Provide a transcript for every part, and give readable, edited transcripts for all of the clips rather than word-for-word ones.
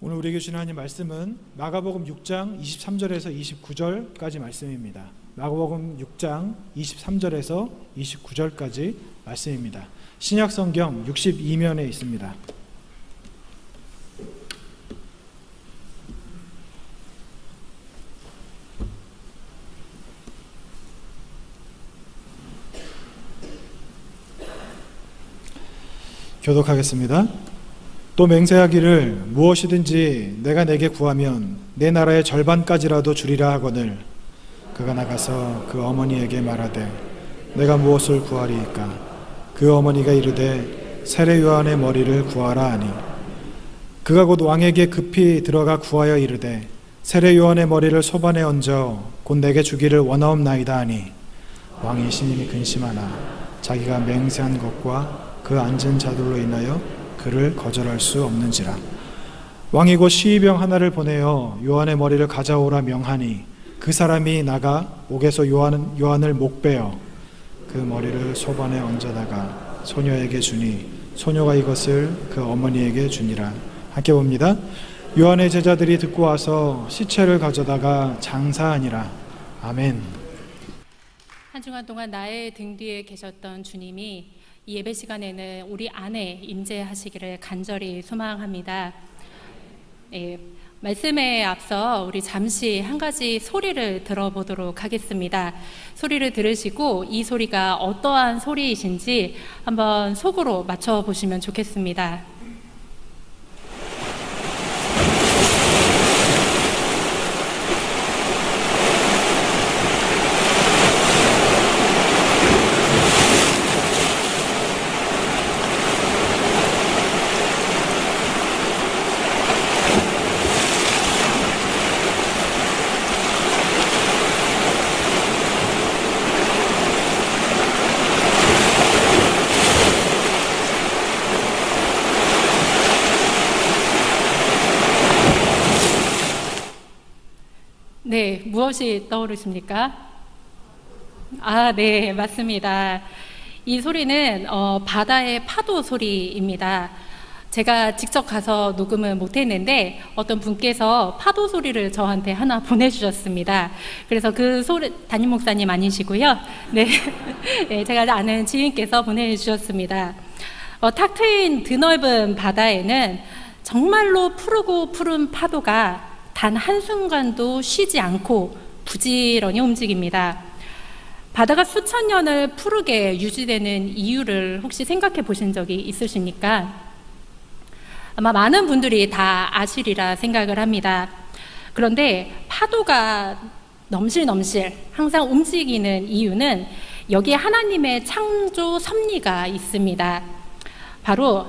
오늘 우리에게 주신 하나님 말씀은 마가복음 6장 23절에서 29절까지 말씀입니다. 마가복음 6장 23절에서 29절까지 말씀입니다. 신약성경 62면에 있습니다. 교독하겠습니다. 또 맹세하기를 무엇이든지 내가 내게 구하면 내 나라의 절반까지라도 주리라 하거늘 그가 나가서 그 어머니에게 말하되 내가 무엇을 구하리이까? 그 어머니가 이르되 세례 요한의 머리를 구하라 하니 그가 곧 왕에게 급히 들어가 구하여 이르되 세례 요한의 머리를 소반에 얹어 곧 내게 주기를 원하옵나이다 하니 왕이 심히 근심하나 자기가 맹세한 것과 그 앉은 자들로 인하여 그를 거절할 수 없는지라. 왕이 곧 시위병 하나를 보내어 요한의 머리를 가져오라 명하니 그 사람이 나가 옥에서 요한을 목베어 그 머리를 소반에 얹어다가 소녀에게 주니 소녀가 이것을 그 어머니에게 주니라. 함께 봅니다. 요한의 제자들이 듣고 와서 시체를 가져다가 장사하니라. 아멘. 한 주간 동안 나의 등 뒤에 계셨던 주님이 이 예배 시간에는 우리 안에 임재하시기를 간절히 소망합니다. 말씀에 앞서 우리 잠시 한 가지 소리를 들어보도록 하겠습니다. 소리를 들으시고 이 소리가 어떠한 소리이신지 한번 속으로 맞춰보시면 좋겠습니다. 네, 무엇이 떠오르십니까? 네, 맞습니다. 이 소리는 바다의 파도 소리입니다. 제가 직접 가서 녹음을 못했는데 어떤 분께서 파도 소리를 저한테 하나 보내주셨습니다. 그래서 그 소리, 담임 목사님 아니시고요. 네, 네, 제가 아는 지인께서 보내주셨습니다. 탁 트인 드넓은 바다에는 정말로 푸르고 푸른 파도가 단 한순간도 쉬지 않고 부지런히 움직입니다. 바다가 수천 년을 푸르게 유지되는 이유를 혹시 생각해 보신 적이 있으십니까? 아마 많은 분들이 다 아시리라 생각을 합니다. 그런데 파도가 넘실넘실 항상 움직이는 이유는 여기에 하나님의 창조 섭리가 있습니다. 바로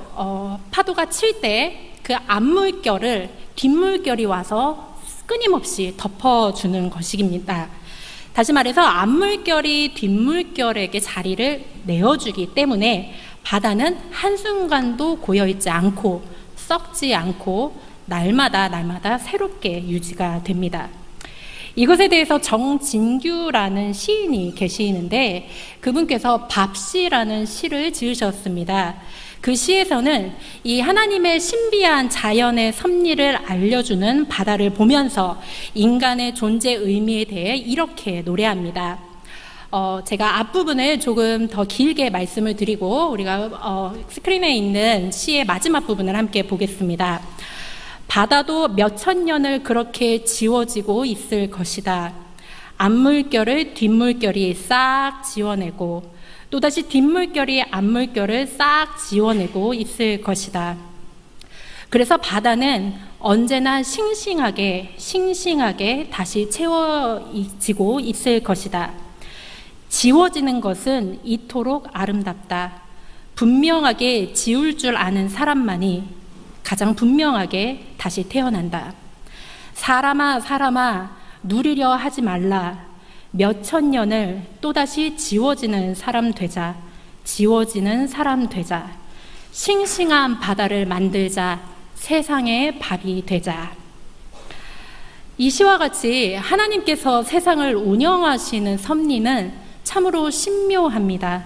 파도가 칠 때 그 앞물결을 뒷물결이 와서 끊임없이 덮어주는 것입니다. 다시 말해서 앞물결이 뒷물결에게 자리를 내어주기 때문에 바다는 한순간도 고여있지 않고 썩지 않고 날마다 새롭게 유지가 됩니다. 이것에 대해서 정진규라는 시인이 계시는데 그분께서 밥시라는 시를 지으셨습니다. 그 시에서는 이 하나님의 신비한 자연의 섭리를 알려주는 바다를 보면서 인간의 존재 의미에 대해 이렇게 노래합니다. 제가 앞부분을 조금 더 길게 말씀을 드리고 우리가 스크린에 있는 시의 마지막 부분을 함께 보겠습니다. 바다도 몇천 년을 그렇게 지워지고 있을 것이다. 앞물결을 뒷물결이 싹 지워내고 또다시 뒷물결이 앞물결을 싹 지워내고 있을 것이다. 그래서 바다는 언제나 싱싱하게 다시 채워지고 있을 것이다. 지워지는 것은 이토록 아름답다. 분명하게 지울 줄 아는 사람만이 가장 분명하게 다시 태어난다. 사람아 누리려 하지 말라. 몇천 년을 또다시 지워지는 사람 되자. 싱싱한 바다를 만들자. 세상의 밥이 되자. 이 시와 같이 하나님께서 세상을 운영하시는 섭리는 참으로 신묘합니다.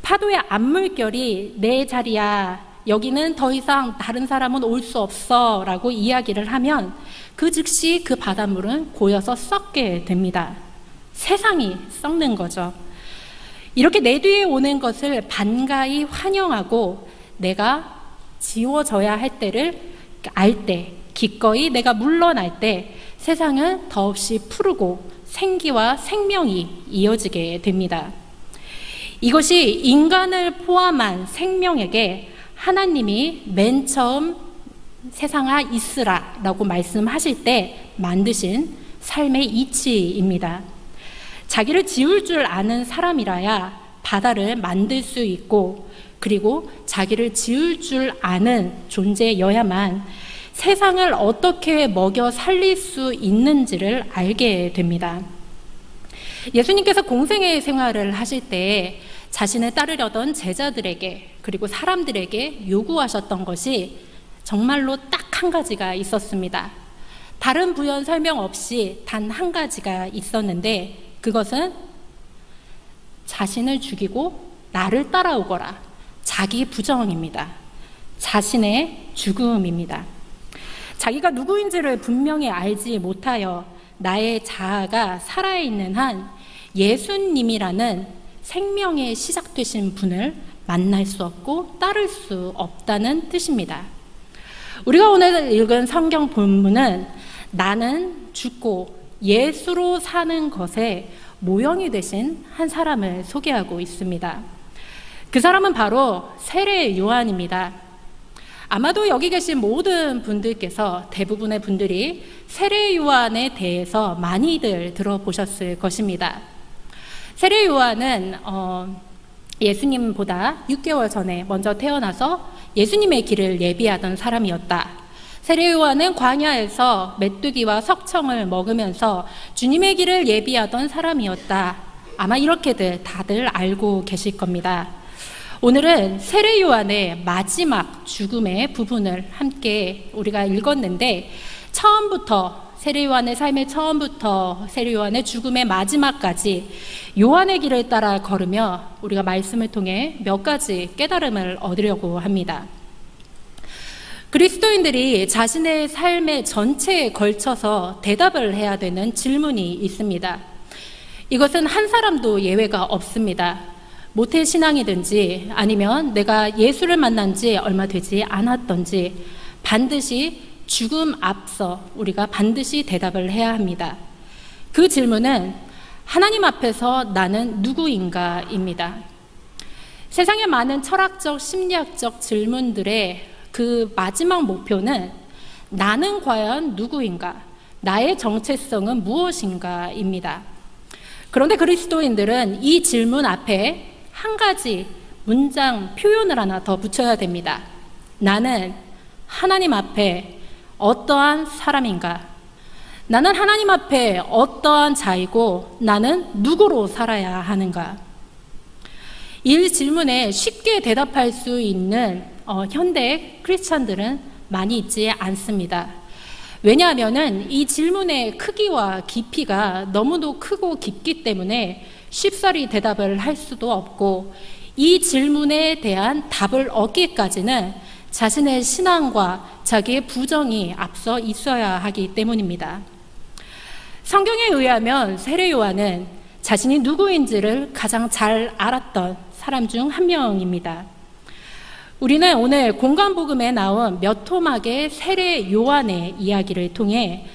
파도의 앞물결이 내 자리야 여기는 더 이상 다른 사람은 올 수 없어 라고 이야기를 하면 그 즉시 그 바닷물은 고여서 썩게 됩니다. 세상이 썩는 거죠. 이렇게 내 뒤에 오는 것을 반가이 환영하고 내가 지워져야 할 때를 알 때, 기꺼이 내가 물러날 때 세상은 더없이 푸르고 생기와 생명이 이어지게 됩니다. 이것이 인간을 포함한 생명에게 하나님이 맨 처음 세상아 있으라 라고 말씀하실 때 만드신 삶의 이치입니다. 자기를 지울 줄 아는 사람이라야 바다를 만들 수 있고, 그리고 자기를 지울 줄 아는 존재여야만 세상을 어떻게 먹여 살릴 수 있는지를 알게 됩니다. 예수님께서 공생애 생활을 하실 때 자신을 따르려던 제자들에게 그리고 사람들에게 요구하셨던 것이 정말로 딱 한 가지가 있었습니다. 다른 부연 설명 없이 단 한 가지가 있었는데 그것은 자신을 죽이고 나를 따라오거라. 자기 부정입니다. 자신의 죽음입니다. 자기가 누구인지를 분명히 알지 못하여 나의 자아가 살아있는 한 예수님이라는 생명의 시작되신 분을 만날 수 없고 따를 수 없다는 뜻입니다. 우리가 오늘 읽은 성경 본문은 나는 죽고 예수로 사는 것에 모형이 되신 한 사람을 소개하고 있습니다. 그 사람은 바로 세례 요한입니다. 아마도 여기 계신 모든 분들께서 대부분의 분들이 세례 요한에 대해서 많이들 들어보셨을 것입니다. 세례 요한은 예수님보다 6개월 전에 먼저 태어나서 예수님의 길을 예비하던 사람이었다. 세례 요한은 광야에서 메뚜기와 석청을 먹으면서 주님의 길을 예비하던 사람이었다. 아마 이렇게들 다들 알고 계실 겁니다. 오늘은 세례 요한의 마지막 죽음의 부분을 함께 우리가 읽었는데 처음부터 세례 요한의 삶의 처음부터 세례 요한의 죽음의 마지막까지 요한의 길을 따라 걸으며 우리가 말씀을 통해 몇 가지 깨달음을 얻으려고 합니다. 그리스도인들이 자신의 삶의 전체에 걸쳐서 대답을 해야 되는 질문이 있습니다. 이것은 한 사람도 예외가 없습니다. 모태신앙이든지 아니면 내가 예수를 만난 지 얼마 되지 않았던지 반드시 죽음 앞서 우리가 반드시 대답을 해야 합니다. 그 질문은 하나님 앞에서 나는 누구인가입니다. 세상의 많은 철학적, 심리학적 질문들의 그 마지막 목표는 나는 과연 누구인가? 나의 정체성은 무엇인가입니다. 그런데 그리스도인들은 이 질문 앞에 한 가지 문장 표현을 하나 더 붙여야 됩니다. 나는 하나님 앞에 어떠한 사람인가? 나는 하나님 앞에 어떠한 자이고 나는 누구로 살아야 하는가? 이 질문에 쉽게 대답할 수 있는 현대 크리스찬들은 많이 있지 않습니다. 왜냐하면 이 질문의 크기와 깊이가 너무도 크고 깊기 때문에 쉽사리 대답을 할 수도 없고 이 질문에 대한 답을 얻기까지는 자신의 신앙과 자기의 부정이 앞서 있어야 하기 때문입니다. 성경에 의하면 세례 요한은 자신이 누구인지를 가장 잘 알았던 사람 중 한 명입니다. 우리는 오늘 공간복음에 나온 몇 토막의 세례 요한의 이야기를 통해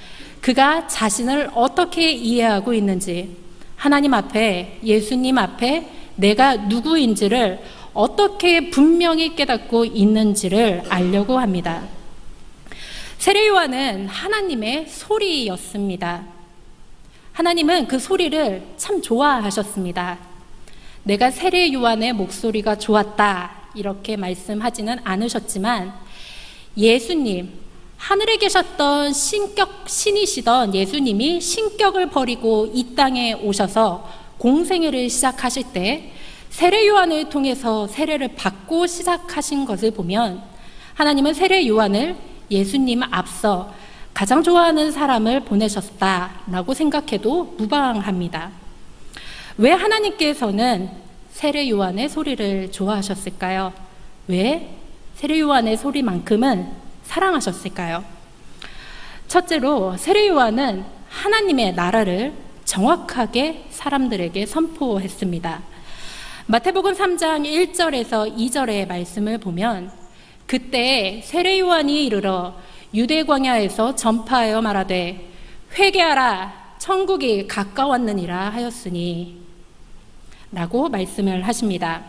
그가 자신을 어떻게 이해하고 있는지, 하나님 앞에, 예수님 앞에 내가 누구인지를 어떻게 분명히 깨닫고 있는지를 알려고 합니다. 세례 요한은 하나님의 소리였습니다. 하나님은 그 소리를 참 좋아하셨습니다. 내가 세례 요한의 목소리가 좋았다 이렇게 말씀하지는 않으셨지만 예수님, 하늘에 계셨던 신이시던 예수님이 신격을 버리고 이 땅에 오셔서 공생애를 시작하실 때 세례 요한을 통해서 세례를 받고 시작하신 것을 보면 하나님은 세례 요한을 예수님 앞서 가장 좋아하는 사람을 보내셨다라고 생각해도 무방합니다. 왜 하나님께서는 세례 요한의 소리를 좋아하셨을까요? 왜 세례 요한의 소리만큼은 사랑하셨을까요? 첫째로 세례 요한은 하나님의 나라를 정확하게 사람들에게 선포했습니다. 마태복음 3장 1절에서 2절의 말씀을 보면 그때 세례 요한이 이르러 유대 광야에서 전파하여 말하되 회개하라 천국이 가까웠느니라 하였으니 라고 말씀을 하십니다.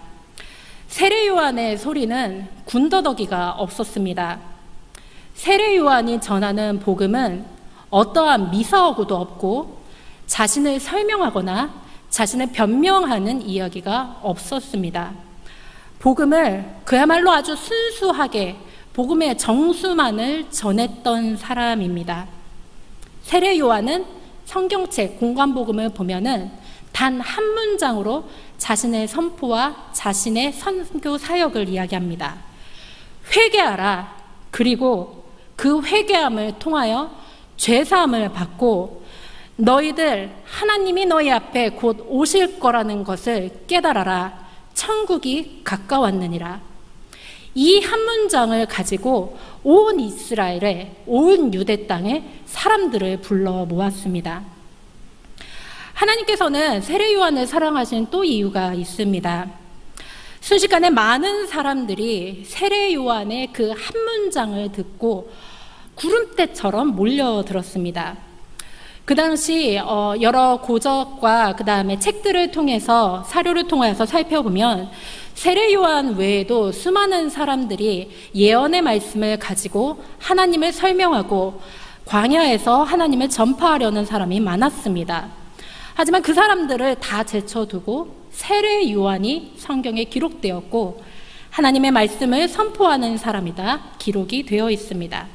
세례 요한의 소리는 군더더기가 없었습니다. 세례 요한이 전하는 복음은 어떠한 미사오고도 없고 자신을 설명하거나 자신을 변명하는 이야기가 없었습니다. 복음을 그야말로 아주 순수하게 복음의 정수만을 전했던 사람입니다. 세례 요한은 성경책 공관복음을 보면은 단 한 문장으로 자신의 선포와 자신의 선교 사역을 이야기합니다. 회개하라. 그리고 그 회개함을 통하여 죄사함을 받고 너희들 하나님이 너희 앞에 곧 오실 거라는 것을 깨달아라. 천국이 가까웠느니라. 이 한 문장을 가지고 온 이스라엘에, 온 유대 땅에 사람들을 불러 모았습니다. 하나님께서는 세례 요한을 사랑하신 또 이유가 있습니다. 순식간에 많은 사람들이 세례 요한의 그 한 문장을 듣고 구름대처럼 몰려들었습니다. 그 당시 여러 고적과 그 다음에 책들을 통해서 사료를 통해서 살펴보면 세례 요한 외에도 수많은 사람들이 예언의 말씀을 가지고 하나님을 설명하고 광야에서 하나님을 전파하려는 사람이 많았습니다. 하지만 그 사람들을 다 제쳐두고 세례 요한이 성경에 기록되었고 하나님의 말씀을 선포하는 사람이다 기록이 되어 있습니다.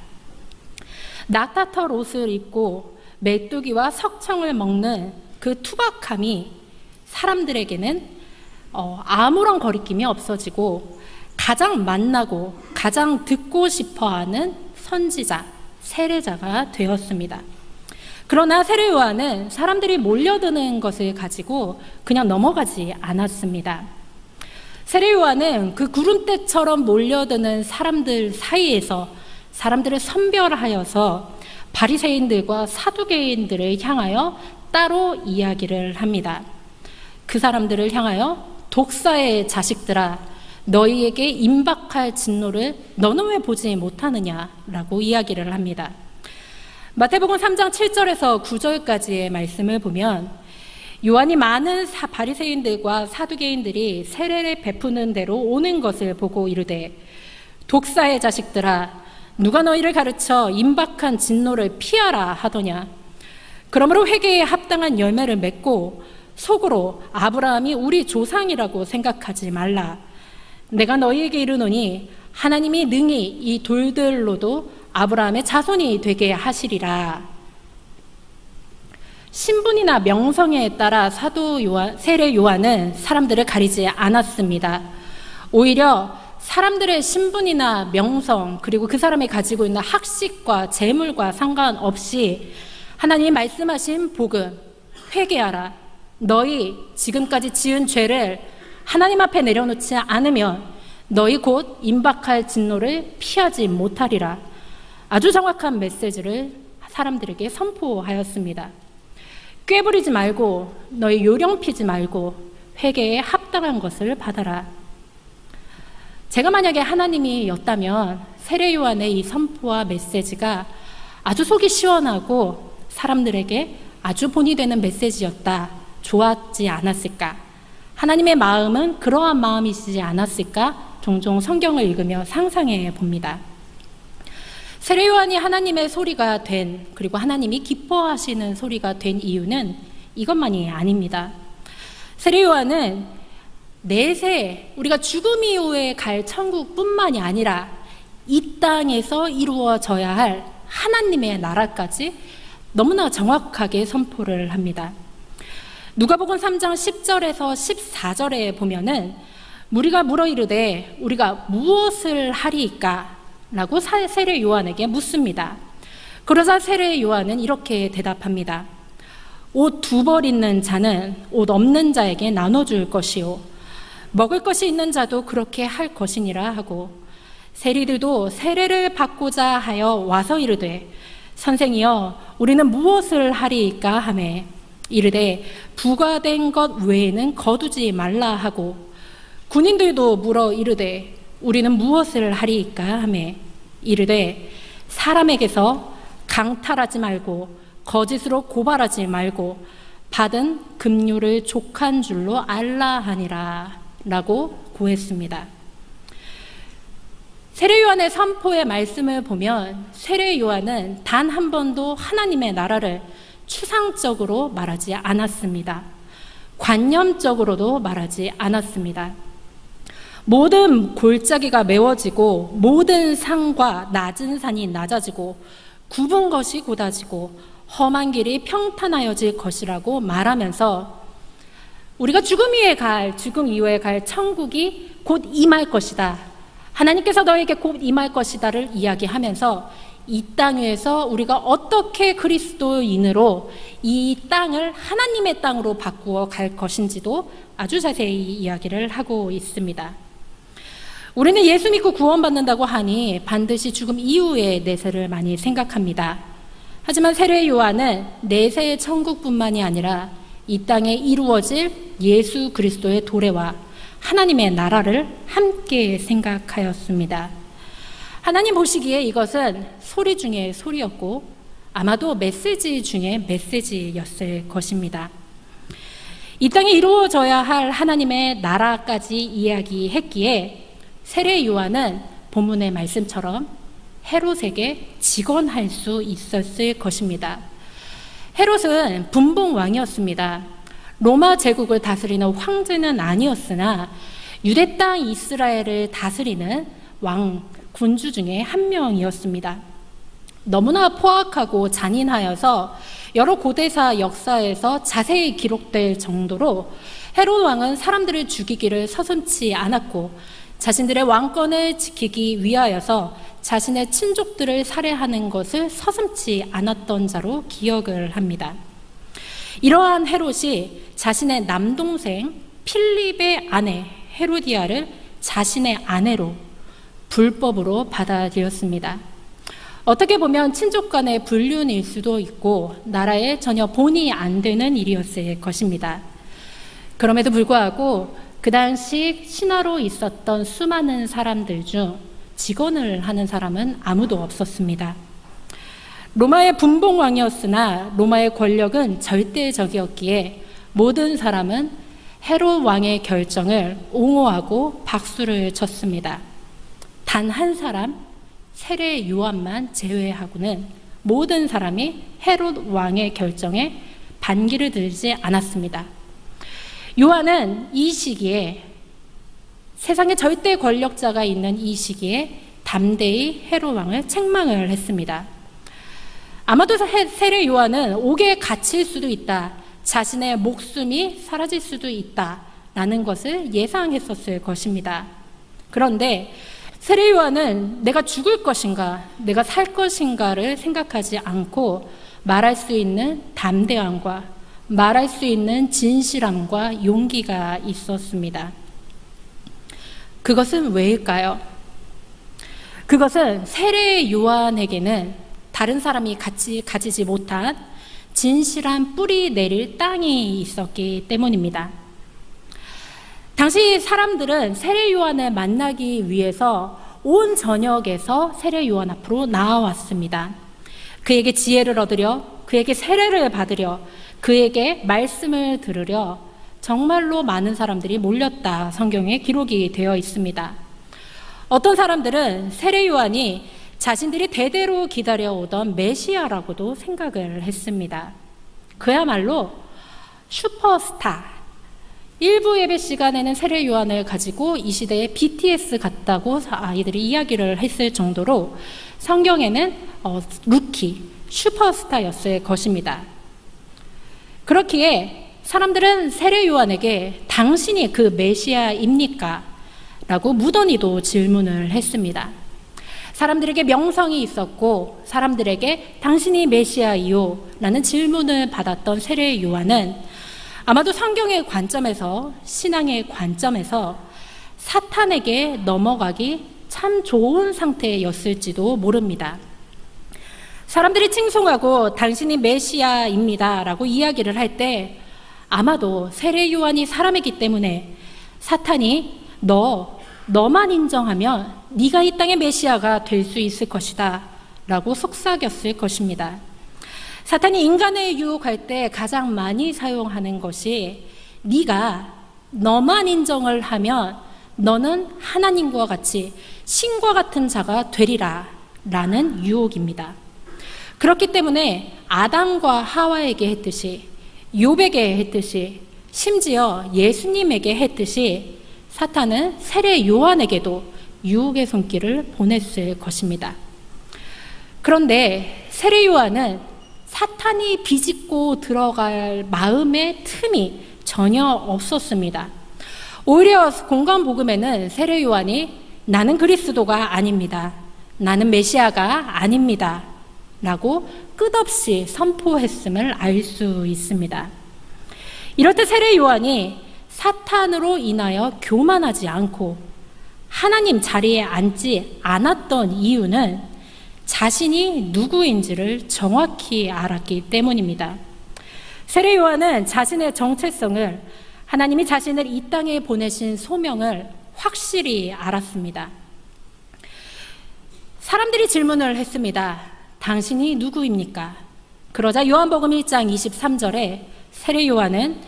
낙타털 옷을 입고 메뚜기와 석청을 먹는 그 투박함이 사람들에게는 아무런 거리낌이 없어지고 가장 만나고 가장 듣고 싶어하는 선지자, 세례자가 되었습니다. 그러나 세례 요한은 사람들이 몰려드는 것을 가지고 그냥 넘어가지 않았습니다. 세례 요한은 그 구름대처럼 몰려드는 사람들 사이에서 사람들을 선별하여서 바리새인들과 사두개인들을 향하여 따로 이야기를 합니다. 그 사람들을 향하여 독사의 자식들아 너희에게 임박할 진노를 너는 왜 보지 못하느냐라고 이야기를 합니다. 마태복음 3장 7절에서 9절까지의 말씀을 보면 요한이 많은 바리새인들과 사두개인들이 세례를 베푸는 대로 오는 것을 보고 이르되 독사의 자식들아 누가 너희를 가르쳐 임박한 진노를 피하라 하더냐. 그러므로 회개에 합당한 열매를 맺고 속으로 아브라함이 우리 조상이라고 생각하지 말라. 내가 너희에게 이르노니 하나님이 능히 이 돌들로도 아브라함의 자손이 되게 하시리라. 신분이나 명성에 따라 세례 요한은 사람들을 가리지 않았습니다. 오히려 사람들의 신분이나 명성 그리고 그 사람이 가지고 있는 학식과 재물과 상관없이 하나님이 말씀하신 복음 회개하라. 너희 지금까지 지은 죄를 하나님 앞에 내려놓지 않으면 너희 곧 임박할 진노를 피하지 못하리라. 아주 정확한 메시지를 사람들에게 선포하였습니다. 꾀부리지 말고 너희 요령 피지 말고 회개에 합당한 것을 받아라. 제가 만약에 하나님이었다면 세례 요한의 이 선포와 메시지가 아주 속이 시원하고 사람들에게 아주 본이 되는 메시지였다. 좋았지 않았을까? 하나님의 마음은 그러한 마음이시지 않았을까? 종종 성경을 읽으며 상상해 봅니다. 세례 요한이 하나님의 소리가 된, 그리고 하나님이 기뻐하시는 소리가 된 이유는 이것만이 아닙니다. 세례 요한은 내세 우리가 죽음 이후에 갈 천국뿐만이 아니라 이 땅에서 이루어져야 할 하나님의 나라까지 너무나 정확하게 선포를 합니다. 누가복음 3장 10절에서 14절에 보면은 무리가 물어 이르되 우리가 무엇을 하리이까? 라고 세례 요한에게 묻습니다. 그러자 세례 요한은 이렇게 대답합니다. 옷 2벌 있는 자는 옷 없는 자에게 나눠줄 것이요 먹을 것이 있는 자도 그렇게 할 것이니라 하고 세리들도 세례를 받고자 하여 와서 이르되 선생이여 우리는 무엇을 하리이까 하매 이르되 부과된 것 외에는 거두지 말라 하고 군인들도 물어 이르되 우리는 무엇을 하리이까 하매 이르되 사람에게서 강탈하지 말고 거짓으로 고발하지 말고 받은 급료를 족한 줄로 알라 하니라 라고 고했습니다. 세례 요한의 선포의 말씀을 보면 세례 요한은 단 한 번도 하나님의 나라를 추상적으로 말하지 않았습니다. 관념적으로도 말하지 않았습니다. 모든 골짜기가 메워지고 모든 산과 낮은 산이 낮아지고 굽은 것이 곧아지고 험한 길이 평탄하여질 것이라고 말하면서 우리가 죽음 이후에 갈 천국이 곧 임할 것이다. 하나님께서 너에게 곧 임할 것이다를 이야기하면서 이 땅 위에서 우리가 어떻게 그리스도인으로 이 땅을 하나님의 땅으로 바꾸어 갈 것인지도 아주 자세히 이야기를 하고 있습니다. 우리는 예수 믿고 구원받는다고 하니 반드시 죽음 이후의 내세를 많이 생각합니다. 하지만 세례 요한은 내세의 천국뿐만이 아니라 이 땅에 이루어질 예수 그리스도의 도래와 하나님의 나라를 함께 생각하였습니다. 하나님 보시기에 이것은 소리 중에 소리였고 아마도 메시지 중에 메시지였을 것입니다. 이 땅에 이루어져야 할 하나님의 나라까지 이야기했기에 세례 요한은 본문의 말씀처럼 헤롯에게 직언할 수 있었을 것입니다. 헤롯은 분봉왕이었습니다. 로마 제국을 다스리는 황제는 아니었으나 유대 땅 이스라엘을 다스리는 군주 중에 한 명이었습니다. 너무나 포악하고 잔인하여서 여러 고대사 역사에서 자세히 기록될 정도로 헤롯 왕은 사람들을 죽이기를 서슴지 않았고 자신들의 왕권을 지키기 위하여서 자신의 친족들을 살해하는 것을 서슴지 않았던 자로 기억을 합니다. 이러한 헤롯이 자신의 남동생 필립의 아내 헤로디아를 자신의 아내로 불법으로 받아들였습니다. 어떻게 보면 친족 간의 불륜일 수도 있고 나라에 전혀 본이 안 되는 일이었을 것입니다. 그럼에도 불구하고 그 당시 신하로 있었던 수많은 사람들 중 직언을 하는 사람은 아무도 없었습니다. 로마의 분봉왕이었으나 로마의 권력은 절대적이었기에 모든 사람은 헤롯 왕의 결정을 옹호하고 박수를 쳤습니다. 단 한 사람, 세례 요한만 제외하고는 모든 사람이 헤롯 왕의 결정에 반기를 들지 않았습니다. 요한은 이 시기에 세상에 절대 권력자가 있는 이 시기에 담대히 헤롯 왕을 책망을 했습니다. 아마도 세례 요한은 옥에 갇힐 수도 있다, 자신의 목숨이 사라질 수도 있다라는 것을 예상했었을 것입니다. 그런데 세례 요한은 내가 죽을 것인가, 내가 살 것인가를 생각하지 않고 말할 수 있는 담대함과 말할 수 있는 진실함과 용기가 있었습니다. 그것은 왜일까요? 그것은 세례 요한에게는 다른 사람이 가지지 못한 진실한 뿌리 내릴 땅이 있었기 때문입니다. 당시 사람들은 세례 요한을 만나기 위해서 온 전역에서 세례 요한 앞으로 나와왔습니다. 그에게 지혜를 얻으려, 그에게 세례를 받으려, 그에게 말씀을 들으려 정말로 많은 사람들이 몰렸다 성경에 기록이 되어 있습니다. 어떤 사람들은 세례 요한이 자신들이 대대로 기다려오던 메시아라고도 생각을 했습니다. 그야말로 슈퍼스타. 일부 예배 시간에는 세례 요한을 가지고 이 시대에 BTS 같다고 아이들이 이야기를 했을 정도로 성경에는 루키, 슈퍼스타였을 것입니다. 그렇기에 사람들은 세례 요한에게 당신이 그 메시아입니까? 라고 무던히도 질문을 했습니다. 사람들에게 명성이 있었고 사람들에게 당신이 메시아이요? 라는 질문을 받았던 세례 요한은 아마도 성경의 관점에서, 신앙의 관점에서 사탄에게 넘어가기 참 좋은 상태였을지도 모릅니다. 사람들이 칭송하고 당신이 메시아입니다 라고 이야기를 할 때 아마도 세례 요한이 사람이기 때문에 사탄이 너만 인정하면 네가 이 땅의 메시아가 될 수 있을 것이다 라고 속삭였을 것입니다. 사탄이 인간을 유혹할 때 가장 많이 사용하는 것이 너만 인정을 하면 너는 하나님과 같이 신과 같은 자가 되리라 라는 유혹입니다. 그렇기 때문에 아담과 하와에게 했듯이, 욥에게 했듯이, 심지어 예수님에게 했듯이 사탄은 세례 요한에게도 유혹의 손길을 보냈을 것입니다. 그런데 세례 요한은 사탄이 비집고 들어갈 마음의 틈이 전혀 없었습니다. 오히려 공관복음에는 세례 요한이 나는 그리스도가 아닙니다. 나는 메시아가 아닙니다. 라고 끝없이 선포했음을 알 수 있습니다. 이럴 때 세례 요한이 사탄으로 인하여 교만하지 않고 하나님 자리에 앉지 않았던 이유는 자신이 누구인지를 정확히 알았기 때문입니다. 세례 요한은 자신의 정체성을, 하나님이 자신을 이 땅에 보내신 소명을 확실히 알았습니다. 사람들이 질문을 했습니다. 당신이 누구입니까? 그러자 요한복음 1장 23절에 세례 요한은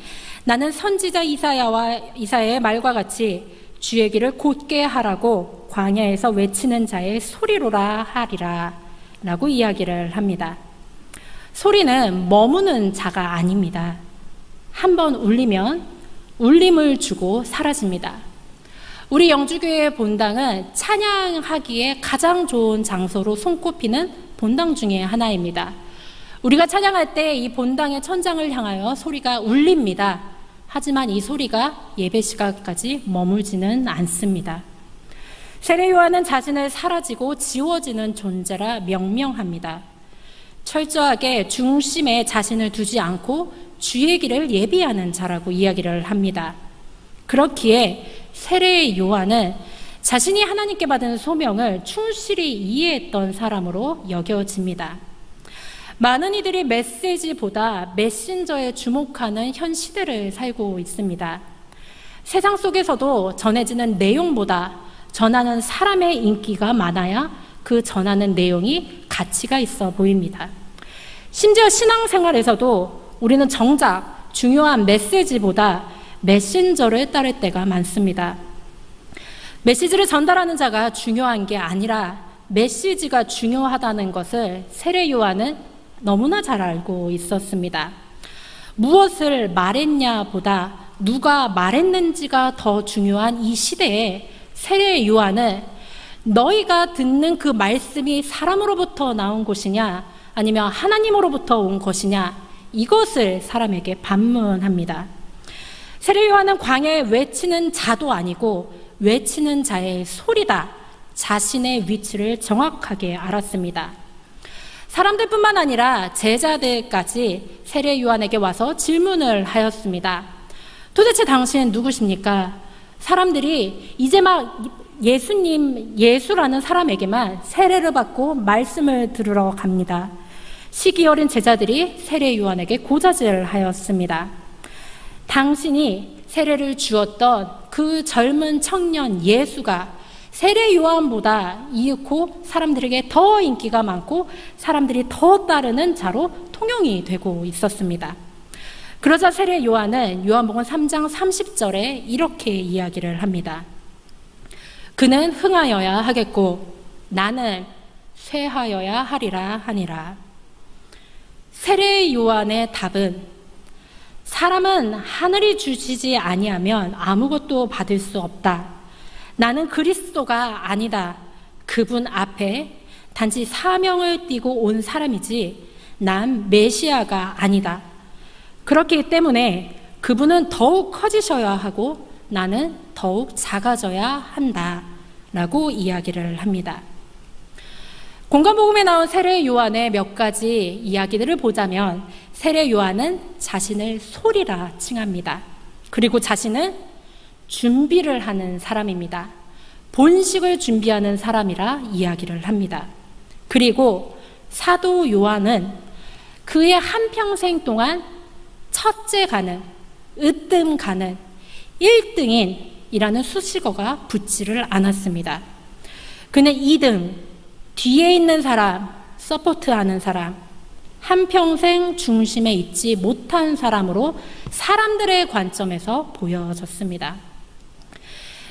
나는 선지자 이사야의 말과 같이 주의 길을 곧게 하라고 광야에서 외치는 자의 소리로라 하리라 라고 이야기를 합니다. 소리는 머무는 자가 아닙니다. 한번 울리면 울림을 주고 사라집니다. 우리 영주교회 본당은 찬양하기에 가장 좋은 장소로 손꼽히는 본당 중에 하나입니다. 우리가 찬양할 때 이 본당의 천장을 향하여 소리가 울립니다. 하지만 이 소리가 예배 시간까지 머물지는 않습니다. 세례 요한은 자신을 사라지고 지워지는 존재라 명명합니다. 철저하게 중심에 자신을 두지 않고 주의 길을 예비하는 자라고 이야기를 합니다. 그렇기에 세례 요한은 자신이 하나님께 받은 소명을 충실히 이해했던 사람으로 여겨집니다. 많은 이들이 메시지보다 메신저에 주목하는 현 시대를 살고 있습니다. 세상 속에서도 전해지는 내용보다 전하는 사람의 인기가 많아야 그 전하는 내용이 가치가 있어 보입니다. 심지어 신앙생활에서도 우리는 정작 중요한 메시지보다 메신저를 따를 때가 많습니다. 메시지를 전달하는 자가 중요한 게 아니라 메시지가 중요하다는 것을 세례 요한은 너무나 잘 알고 있었습니다. 무엇을 말했냐보다 누가 말했는지가 더 중요한 이 시대에 세례 요한은 너희가 듣는 그 말씀이 사람으로부터 나온 것이냐 아니면 하나님으로부터 온 것이냐 이것을 사람에게 반문합니다. 세례 요한은 광야에 외치는 자도 아니고 외치는 자의 소리다. 자신의 위치를 정확하게 알았습니다. 사람들뿐만 아니라 제자들까지 세례 요한에게 와서 질문을 하였습니다. 도대체 당신은 누구십니까? 사람들이 이제 막 예수라는 사람에게만 세례를 받고 말씀을 들으러 갑니다. 시기 어린 제자들이 세례 요한에게 고자질하였습니다. 당신이 세례를 주었던 그 젊은 청년 예수가 세례 요한보다 이윽고 사람들에게 더 인기가 많고 사람들이 더 따르는 자로 통용이 되고 있었습니다. 그러자 세례 요한은 요한복음 3장 30절에 이렇게 이야기를 합니다. 그는 흥하여야 하겠고 나는 쇠하여야 하리라 하니라. 세례 요한의 답은 사람은 하늘이 주시지 아니하면 아무것도 받을 수 없다. 나는 그리스도가 아니다. 그분 앞에 단지 사명을 띠고 온 사람이지 난 메시아가 아니다. 그렇기 때문에 그분은 더욱 커지셔야 하고 나는 더욱 작아져야 한다. 라고 이야기를 합니다. 공관복음에 나온 세례 요한의 몇 가지 이야기들을 보자면 세례 요한은 자신을 소리라 칭합니다. 그리고 자신은 준비를 하는 사람입니다. 본식을 준비하는 사람이라 이야기를 합니다. 그리고 사도 요한은 그의 한평생 동안 첫째 가는, 으뜸 가는, 1등인이라는 수식어가 붙지를 않았습니다. 그는 2등, 뒤에 있는 사람, 서포트하는 사람, 한평생 중심에 있지 못한 사람으로 사람들의 관점에서 보여졌습니다.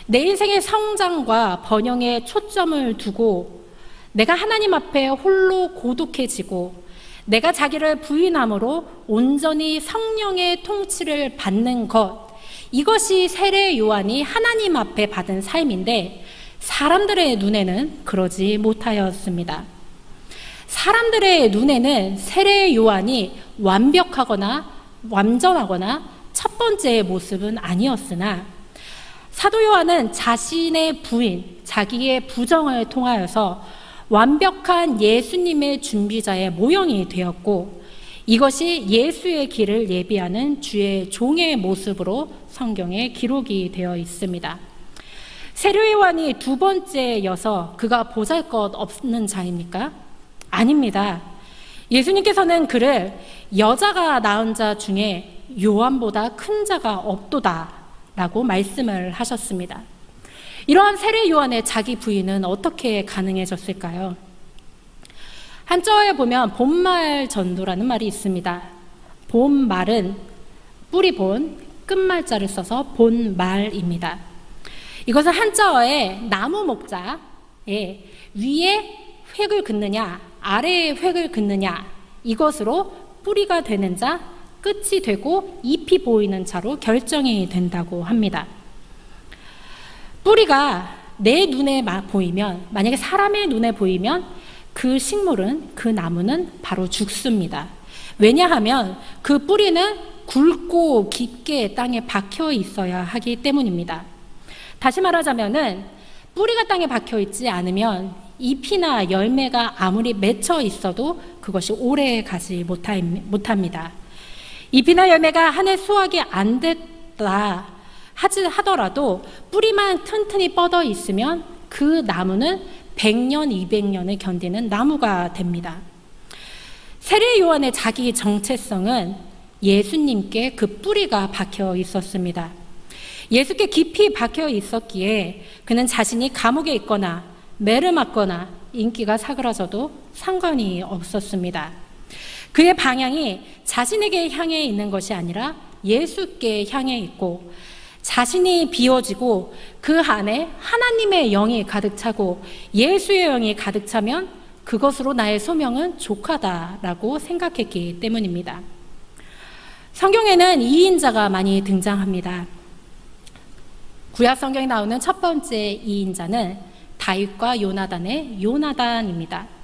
내 인생의 성장과 번영에 초점을 두고 내가 하나님 앞에 홀로 고독해지고 내가 자기를 부인함으로 온전히 성령의 통치를 받는 것, 이것이 세례 요한이 하나님 앞에 받은 삶인데 사람들의 눈에는 그러지 못하였습니다. 사람들의 눈에는 세례 요한이 완벽하거나 완전하거나 첫 번째의 모습은 아니었으나 사도 요한은 자신의 부인, 자기의 부정을 통하여서 완벽한 예수님의 준비자의 모형이 되었고 이것이 예수의 길을 예비하는 주의 종의 모습으로 성경에 기록이 되어 있습니다. 세례 요한이 두 번째여서 그가 보잘것없는 자입니까? 아닙니다. 예수님께서는 그를 여자가 낳은 자 중에 요한보다 큰 자가 없도다 라고 말씀을 하셨습니다. 이러한 세례 요한의 자기 부인은 어떻게 가능해졌을까요? 한자어에 보면 본말 전도라는 말이 있습니다. 본말은 뿌리 본, 끝말자를 써서 본말입니다. 이것은 한자어에 나무 목자에 위에 획을 긋느냐 아래에 획을 긋느냐 이것으로 뿌리가 되는 자, 끝이 되고 잎이 보이는 자로 결정이 된다고 합니다. 뿌리가 내 눈에 보이면, 만약에 사람의 눈에 보이면 그 식물은, 그 나무는 바로 죽습니다. 왜냐하면 그 뿌리는 굵고 깊게 땅에 박혀 있어야 하기 때문입니다. 다시 말하자면은 뿌리가 땅에 박혀 있지 않으면 잎이나 열매가 아무리 맺혀 있어도 그것이 오래 가지 못합니다. 잎이나 열매가 한 해 수확이 안 됐다 하더라도 뿌리만 튼튼히 뻗어 있으면 그 나무는 100년, 200년을 견디는 나무가 됩니다. 세례 요한의 자기 정체성은 예수님께 그 뿌리가 박혀 있었습니다. 예수께 깊이 박혀 있었기에 그는 자신이 감옥에 있거나 매를 맞거나 인기가 사그라져도 상관이 없었습니다. 그의 방향이 자신에게 향해 있는 것이 아니라 예수께 향해 있고 자신이 비워지고 그 안에 하나님의 영이 가득 차고 예수의 영이 가득 차면 그것으로 나의 소명은 족하다라고 생각했기 때문입니다. 성경에는 2인자가 많이 등장합니다. 구약 성경에 나오는 첫 번째 2인자는 다윗과 요나단의 요나단입니다.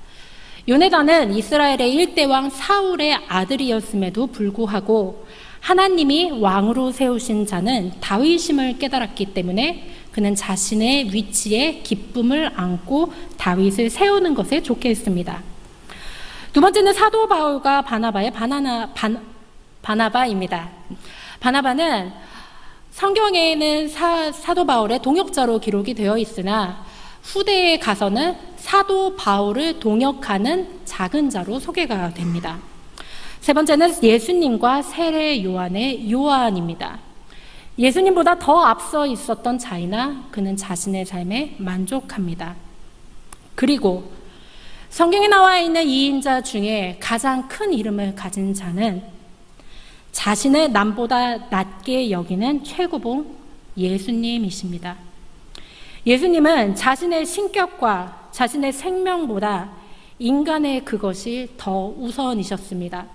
요나단은 이스라엘의 1대 왕 사울의 아들이었음에도 불구하고 하나님이 왕으로 세우신 자는 다윗임을 깨달았기 때문에 그는 자신의 위치에 기쁨을 안고 다윗을 세우는 것에 좋게 했습니다. 두 번째는 사도 바울과 바나바의 바나바입니다. 바나바는 성경에는 사도 바울의 동역자로 기록이 되어 있으나 후대에 가서는 사도 바울을 동역하는 작은 자로 소개가 됩니다. 세 번째는 예수님과 세례 요한의 요한입니다. 예수님보다 더 앞서 있었던 자이나 그는 자신의 삶에 만족합니다. 그리고 성경에 나와 있는 2인자 중에 가장 큰 이름을 가진 자는 자신을 남보다 낮게 여기는 최고봉 예수님이십니다. 예수님은 자신의 신격과 자신의 생명보다 인간의 그것이 더 우선이셨습니다.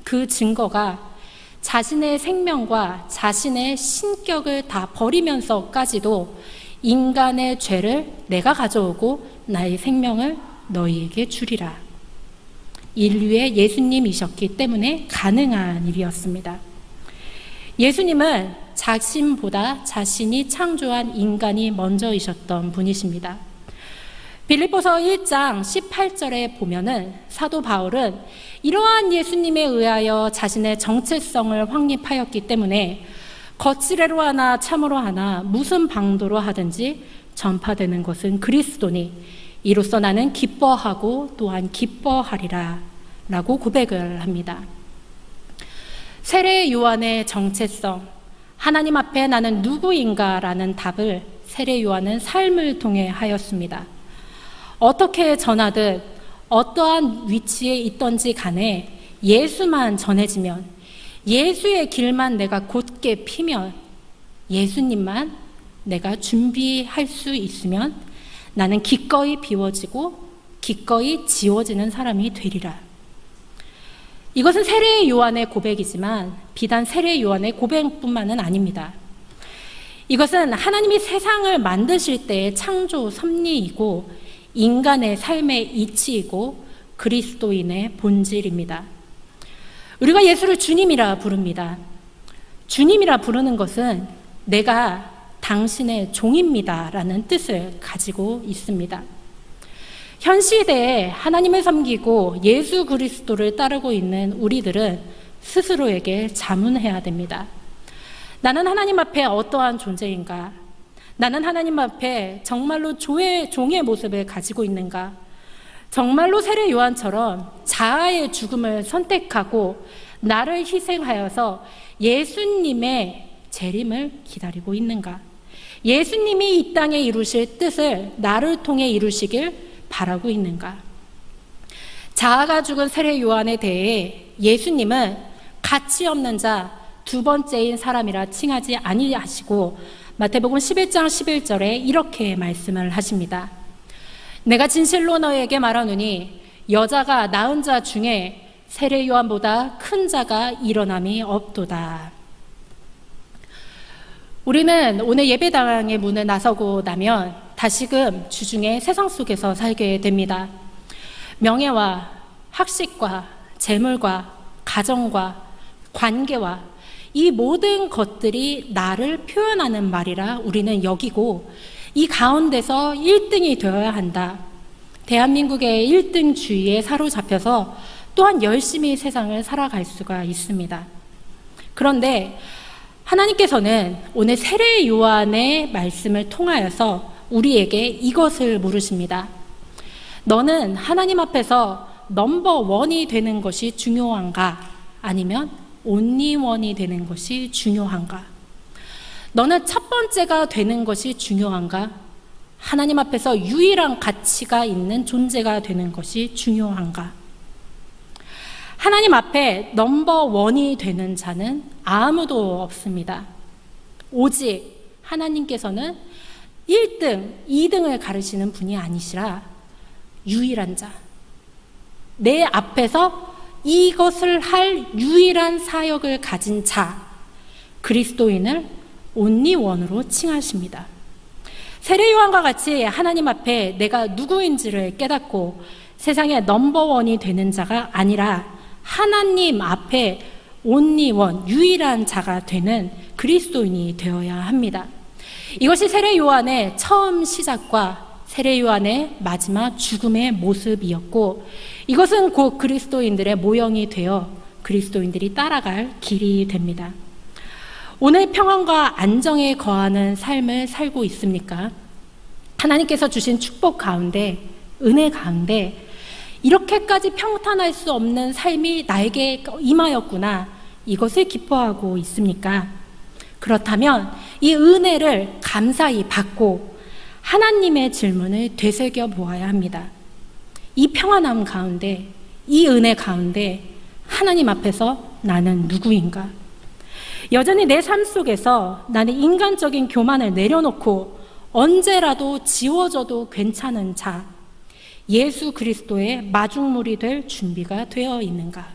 그 증거가 자신의 생명과 자신의 신격을 다 버리면서까지도 인간의 죄를 내가 가져오고 나의 생명을 너희에게 주리라. 인류의 예수님이셨기 때문에 가능한 일이었습니다. 예수님은 자신보다 자신이 창조한 인간이 먼저이셨던 분이십니다. 빌립보서 1장 18절에 보면은 사도 바울은 이러한 예수님에 의하여 자신의 정체성을 확립하였기 때문에 거칠애로 하나 참으로 하나 무슨 방도로 하든지 전파되는 것은 그리스도니 이로써 나는 기뻐하고 또한 기뻐하리라 라고 고백을 합니다. 세례 요한의 정체성, 하나님 앞에 나는 누구인가 라는 답을 세례 요한은 삶을 통해 하였습니다. 어떻게 전하듯 어떠한 위치에 있던지 간에 예수만 전해지면, 예수의 길만 내가 곧게 피면, 예수님만 내가 준비할 수 있으면 나는 기꺼이 비워지고 기꺼이 지워지는 사람이 되리라. 이것은 세례 요한의 고백이지만 비단 세례 요한의 고백뿐만은 아닙니다. 이것은 하나님이 세상을 만드실 때의 창조 섭리이고 인간의 삶의 이치이고 그리스도인의 본질입니다. 우리가 예수를 주님이라 부릅니다. 주님이라 부르는 것은 내가 당신의 종입니다 라는 뜻을 가지고 있습니다. 현 시대에 하나님을 섬기고 예수 그리스도를 따르고 있는 우리들은 스스로에게 자문해야 됩니다. 나는 하나님 앞에 어떠한 존재인가? 나는 하나님 앞에 정말로 종의 모습을 가지고 있는가? 정말로 세례 요한처럼 자아의 죽음을 선택하고 나를 희생하여서 예수님의 재림을 기다리고 있는가? 예수님이 이 땅에 이루실 뜻을 나를 통해 이루시길 바라고 있는가? 자아가 죽은 세례 요한에 대해 예수님은 가치 없는 자, 두 번째인 사람이라 칭하지 아니하시고 마태복음 11장 11절에 이렇게 말씀을 하십니다. 내가 진실로 너에게 말하노니 여자가 낳은 자 중에 세례 요한보다 큰 자가 일어남이 없도다. 우리는 오늘 예배당의 문을 나서고 나면 다시금 주중에 세상 속에서 살게 됩니다. 명예와 학식과 재물과 가정과 관계와 이 모든 것들이 나를 표현하는 말이라 우리는 여기고 이 가운데서 1등이 되어야 한다. 대한민국의 1등 주의에 사로잡혀서 또한 열심히 세상을 살아갈 수가 있습니다. 그런데 하나님께서는 오늘 세례 요한의 말씀을 통하여서 우리에게 이것을 물으십니다. 너는 하나님 앞에서 넘버원이 되는 것이 중요한가? 아니면 온리원이 되는 것이 중요한가? 너는 첫 번째가 되는 것이 중요한가? 하나님 앞에서 유일한 가치가 있는 존재가 되는 것이 중요한가? 하나님 앞에 넘버원이 되는 자는 아무도 없습니다. 오직 하나님께서는 1등, 2등을 가르치는 분이 아니시라 유일한 자, 내 앞에서 이것을 할 유일한 사역을 가진 자, 그리스도인을 온리원으로 칭하십니다. 세례 요한과 같이 하나님 앞에 내가 누구인지를 깨닫고 세상의 넘버원이 되는 자가 아니라 하나님 앞에 온리원, 유일한 자가 되는 그리스도인이 되어야 합니다. 이것이 세례 요한의 처음 시작과 세례 요한의 마지막 죽음의 모습이었고, 이것은 곧 그리스도인들의 모형이 되어 그리스도인들이 따라갈 길이 됩니다. 오늘 평안과 안정에 거하는 삶을 살고 있습니까? 하나님께서 주신 축복 가운데, 은혜 가운데 이렇게까지 평탄할 수 없는 삶이 나에게 임하였구나, 이것을 기뻐하고 있습니까? 그렇다면 이 은혜를 감사히 받고 하나님의 질문을 되새겨 보아야 합니다. 이 평안함 가운데, 이 은혜 가운데 하나님 앞에서 나는 누구인가? 여전히 내 삶 속에서 나는 인간적인 교만을 내려놓고 언제라도 지워져도 괜찮은 자, 예수 그리스도의 마중물이 될 준비가 되어 있는가?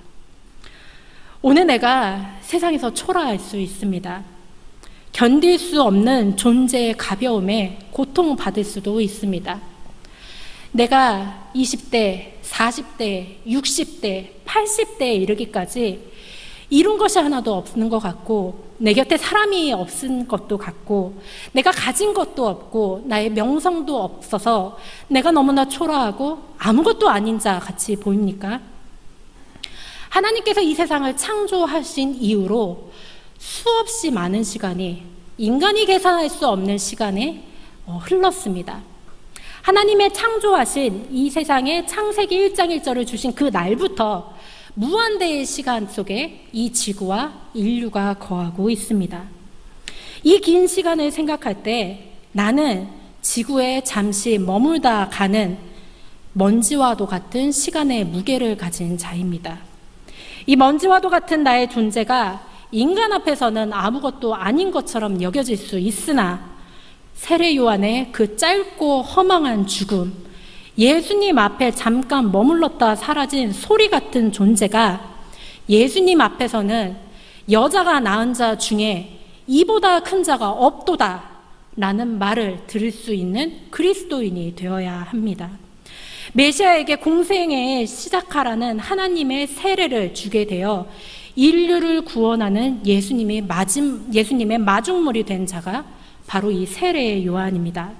오늘 내가 세상에서 초라할 수 있습니다. 견딜 수 없는 존재의 가벼움에 고통받을 수도 있습니다. 내가 20대, 40대, 60대, 80대에 이르기까지 이룬 것이 하나도 없는 것 같고, 내 곁에 사람이 없은 것도 같고, 내가 가진 것도 없고, 나의 명성도 없어서 내가 너무나 초라하고 아무것도 아닌 자 같이 보입니까? 하나님께서 이 세상을 창조하신 이후로 수없이 많은 시간이, 인간이 계산할 수 없는 시간에 흘렀습니다. 하나님의 창조하신 이 세상에 창세기 1장 1절을 주신 그 날부터 무한대의 시간 속에 이 지구와 인류가 거하고 있습니다. 이 긴 시간을 생각할 때 나는 지구에 잠시 머물다 가는 먼지와도 같은 시간의 무게를 가진 자입니다. 이 먼지와도 같은 나의 존재가 인간 앞에서는 아무것도 아닌 것처럼 여겨질 수 있으나 세례 요한의 그 짧고 허망한 죽음, 예수님 앞에 잠깐 머물렀다 사라진 소리 같은 존재가 예수님 앞에서는 여자가 낳은 자 중에 이보다 큰 자가 없도다 라는 말을 들을 수 있는 그리스도인이 되어야 합니다. 메시아에게 공생애 시작하라는 하나님의 세례를 주게 되어 인류를 구원하는 예수님의 마중물이 된 자가 바로 이 세례 요한입니다.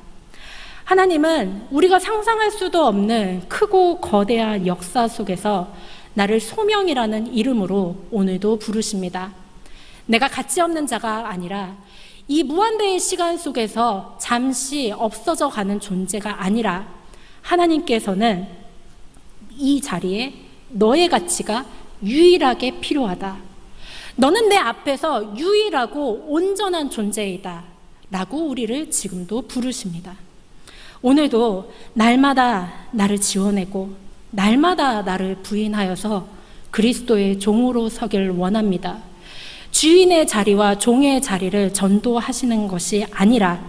하나님은 우리가 상상할 수도 없는 크고 거대한 역사 속에서 나를 소명이라는 이름으로 오늘도 부르십니다. 내가 가치 없는 자가 아니라 이 무한대의 시간 속에서 잠시 없어져 가는 존재가 아니라 하나님께서는 이 자리에 너의 가치가 유일하게 필요하다. 너는 내 앞에서 유일하고 온전한 존재이다. 라고 우리를 지금도 부르십니다. 오늘도 날마다 나를 지워내고 날마다 나를 부인하여서 그리스도의 종으로 서길 원합니다. 주인의 자리와 종의 자리를 전도하시는 것이 아니라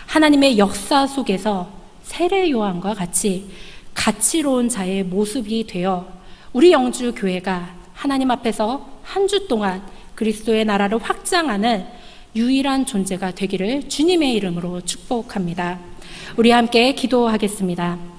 하나님의 역사 속에서 세례 요한과 같이 가치로운 자의 모습이 되어 우리 영주 교회가 하나님 앞에서 한 주 동안 그리스도의 나라를 확장하는 유일한 존재가 되기를 주님의 이름으로 축복합니다. 우리 함께 기도하겠습니다.